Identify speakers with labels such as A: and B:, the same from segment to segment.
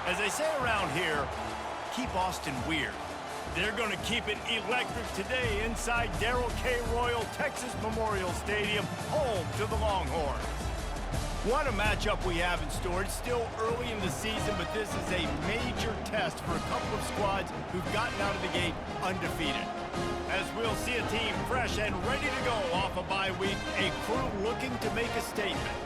A: As they say around here, keep Austin weird. They're going to keep it electric today inside Darrell K. Royal Texas Memorial Stadium, home to the Longhorns. What a matchup we have in store. It's still early in the season, but this is a major test for a couple of squads who've gotten out of the gate undefeated. As we'll see a team fresh and ready to go off a bye week, a crew looking to make a statement.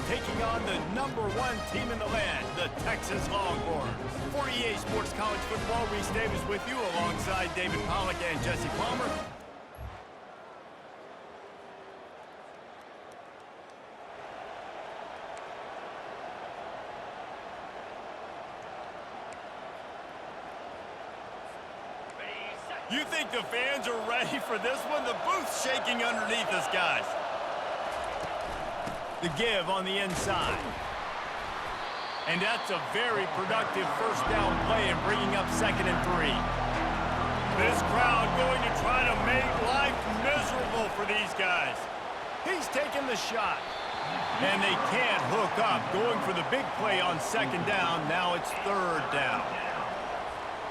A: Taking on the #1 team in the land, the Texas Longhorns. For EA Sports College Football, Reese Davis with you alongside David Pollack and Jesse Palmer. You think the fans are ready for this one? The booth's shaking underneath us, guys. The give on the inside. And that's a very productive first down play and bringing up 2nd and 3. This crowd going to try to make life miserable for these guys. He's taking the shot. And they can't hook up. Going for the big play on 2nd down. Now it's 3rd down.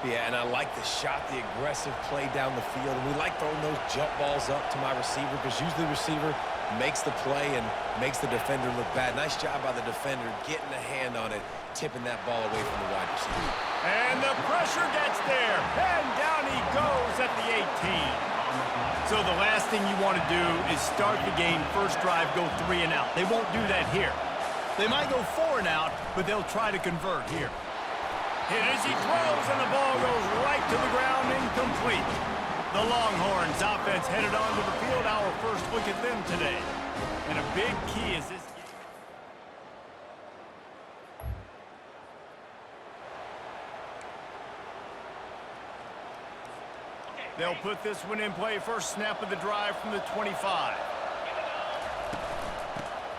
B: Yeah, and I like the shot, the aggressive play down the field. And we like throwing those jump balls up to my receiver because usually the receiver makes the play and makes the defender look bad. Nice job by the defender getting a hand on it, tipping that ball away from the wide receiver.
A: And the pressure gets there. And down he goes at the 18. So the last thing you want to do is start the game, first drive, go 3 and out. They won't do that here. They might go 4 and out, but they'll try to convert here. Hit as he throws, and the ball goes right to the ground, incomplete. The Longhorns offense headed onto the field. Our first look at them today. And a big key is this. They'll put this one in play. First snap of the drive from the 25.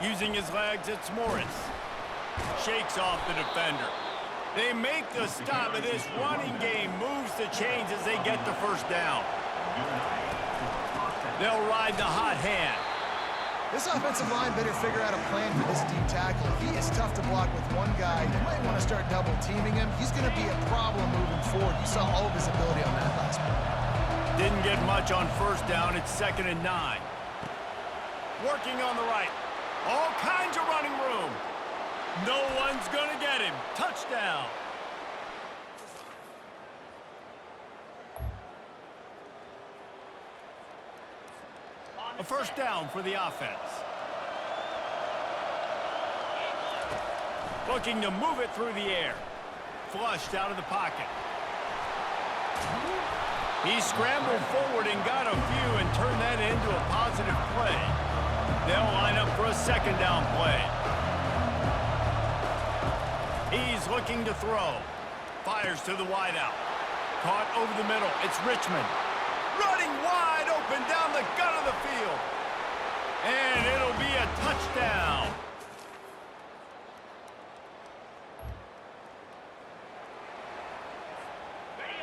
A: Using his legs, it's Morris. Shakes off the defender. They make the stop, and this running game moves the chains as they get the first down. They'll ride the hot hand.
C: This offensive line better figure out a plan for this deep tackle. He is tough to block with one guy. You might want to start double-teaming him. He's going to be a problem moving forward. You saw all of his ability on that last play.
A: Didn't get much on first down. It's 2nd and 9. Working on the right. All kinds of running room. No one's going to get him. Touchdown. A first down for the offense. Looking to move it through the air. Flushed out of the pocket. He scrambled forward and got a few and turned that into a positive play. They'll line up for a 2nd down play. He's looking to throw. Fires to the wideout. Caught over the middle. It's Richmond. Running wide open down the gut of the field. And it'll be a touchdown.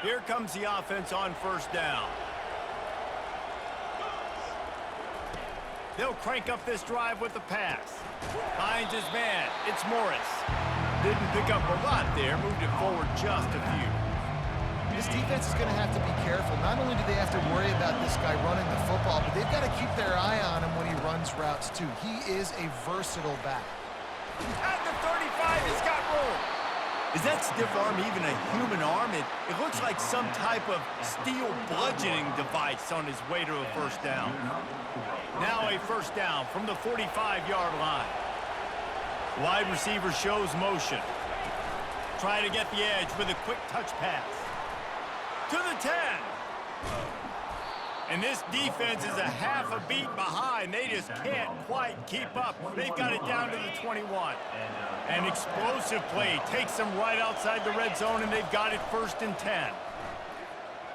A: Here comes the offense on first down. They'll crank up this drive with the pass. Finds his man. It's Morris. Didn't pick up a lot there. Moved it forward just a few.
C: This defense is going to have to be careful. Not only do they have to worry about this guy running the football, but they've got to keep their eye on him when he runs routes, too. He is a versatile back.
A: At the 35, he's got room. Is that stiff arm even a human arm? It looks like some type of steel bludgeoning device on his way to a first down. Now a first down from the 45-yard line. Wide receiver shows motion. Try to get the edge with a quick touch pass. To the 10. And this defense is a half a beat behind. They just can't quite keep up. They've got it down to the 21. An explosive play takes them right outside the red zone, and they've got it 1st and 10.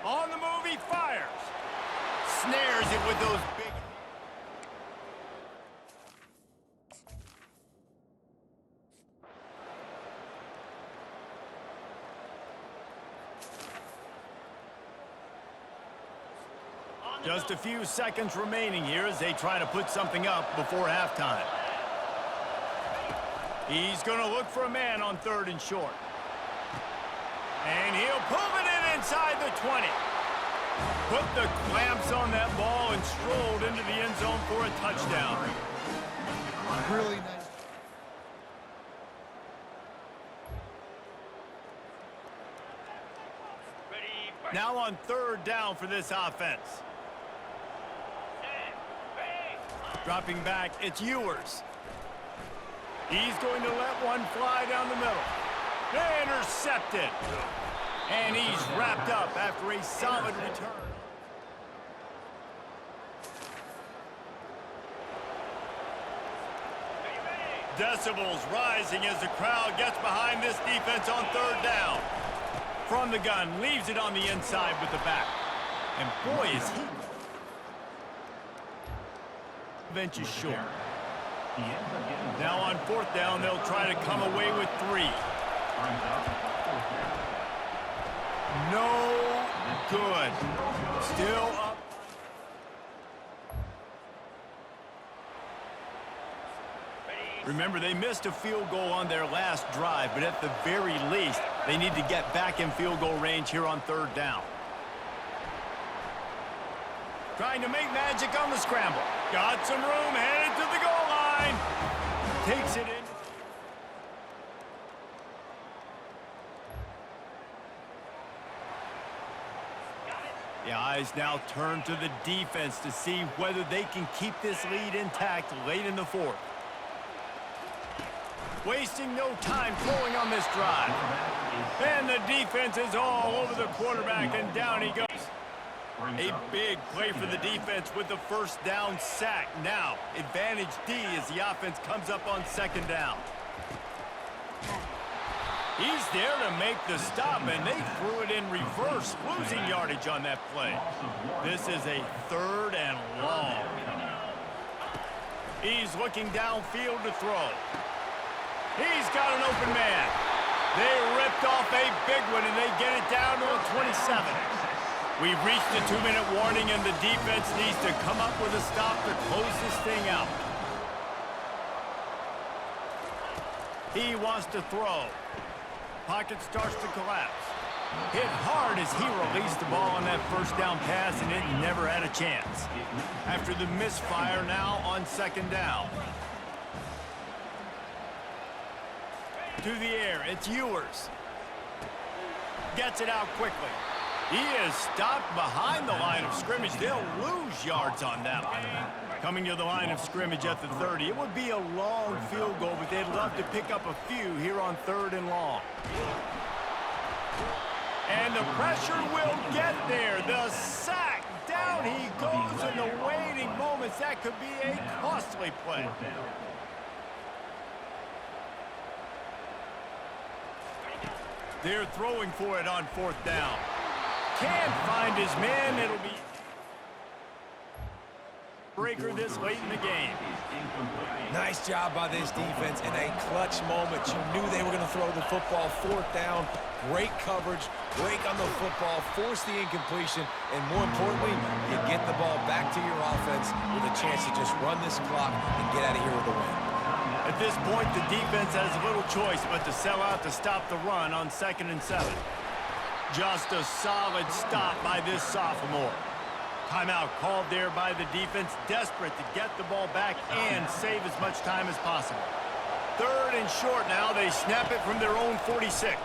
A: On the move, he fires. Snares it with those big... Just a few seconds remaining here as they try to put something up before halftime. He's going to look for a man on 3rd and short. And he'll pull it in inside the 20. Put the clamps on that ball and strolled into the end zone for a touchdown.
C: Really nice.
A: Now on third down for this offense. Dropping back, it's Ewers. He's going to let one fly down the middle. Intercepted. And he's wrapped up after a solid return. Decibels rising as the crowd gets behind this defense on third down. From the gun, leaves it on the inside with the back. And boy, is he... Bench is short. Now on fourth down, they'll try to come away with 3. No good. Still up. Remember, they missed a field goal on their last drive, but at the very least, they need to get back in field goal range here on third down. Trying to make magic on the scramble. Got some room, headed to the goal line. Takes it in. The eyes now turn to the defense to see whether they can keep this lead intact late in the fourth. Wasting no time throwing on this drive. And the defense is all over the quarterback, and down he goes. A big play for the defense with the first down sack. Now, advantage D as the offense comes up on second down. He's there to make the stop, and they threw it in reverse, losing yardage on that play. This is a third and long. He's looking downfield to throw. He's got an open man. They ripped off a big one, and they get it down to a 27. We've reached the 2-minute warning, and the defense needs to come up with a stop to close this thing out. He wants to throw. Pocket starts to collapse. Hit hard as he released the ball on that first down pass, and it never had a chance. After the misfire, now on second down. To the air, it's Ewers. Gets it out quickly. He is stopped behind the line of scrimmage. They'll lose yards on that one. Coming to the line of scrimmage at the 30. It would be a long field goal, but they'd love to pick up a few here on third and long. And the pressure will get there. The sack. Down he goes in the waiting moments. That could be a costly play. They're throwing for it on fourth down. Can't find his man. It'll be breaker this late in the game.
B: Nice job by this defense in a clutch moment. You knew they were going to throw the football. Fourth down, great coverage, break on the football, force the incompletion, and more importantly, you get the ball back to your offense with a chance to just run this clock and get out of here with a win.
A: At this point, the defense has little choice but to sell out to stop the run on 2nd and 7. Just a solid stop by this sophomore. Timeout called there by the defense, desperate to get the ball back and save as much time as possible. Third and short now. They snap it from their own 46.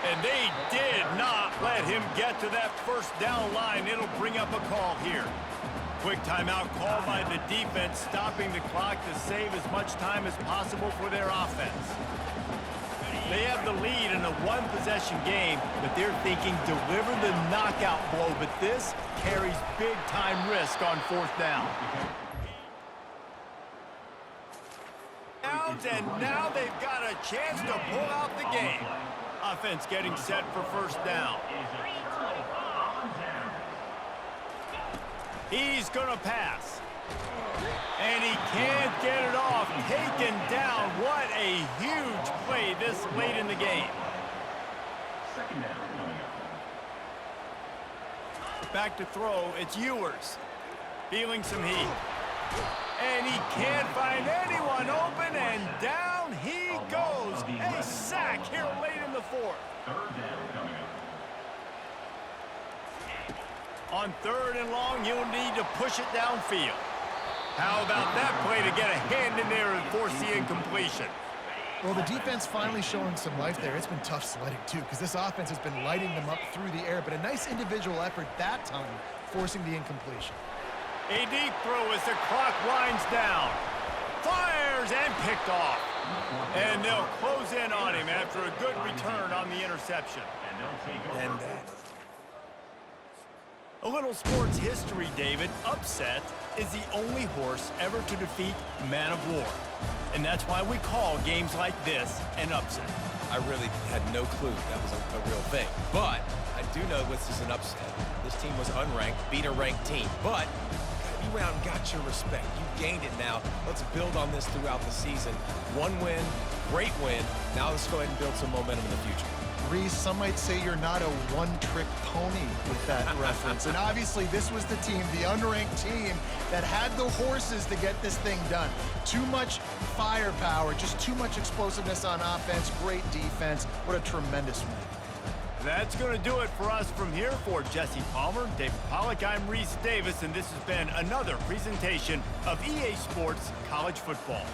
A: And they did not let him get to that first down line. It'll bring up a call here. Quick timeout called by the defense, stopping the clock to save as much time as possible for their offense. They have the lead in a one-possession game, but they're thinking deliver the knockout blow, but this carries big-time risk on fourth down. And now they've got a chance to pull out the game. Offense getting set for first down. He's going to pass. And he can't get it off. Taken down. What a huge play this late in the game. Back to throw. It's Ewers. Feeling some heat. And he can't find anyone open, and down he goes. A sack here late in the fourth. On 3rd and long, you'll need to push it downfield. How about that play to get a hand in there and force the incompletion?
C: Well, the defense finally showing some life there. It's been tough sledding, too, because this offense has been lighting them up through the air, but a nice individual effort that time, forcing the incompletion.
A: A deep throw as the clock winds down. Fires and picked off. And they'll close in on him after a good return on the interception.
B: And
A: a little sports history, David. Upset is the only horse ever to defeat Man of War. And that's why we call games like this an upset.
B: I really had no clue that was a real thing. But I do know this is an upset. This team was unranked, beat a ranked team. But you went out and got your respect. You gained it now. Let's build on this throughout the season. One win, great win. Now let's go ahead and build some momentum in the future.
C: Reese, some might say you're not a one-trick pony with that reference. And obviously, this was the team, the unranked team, that had the horses to get this thing done. Too much firepower, just too much explosiveness on offense, great defense. What a tremendous win.
A: That's going to do it for us from here. For Jesse Palmer, David Pollack, I'm Reese Davis, and this has been another presentation of EA Sports College Football.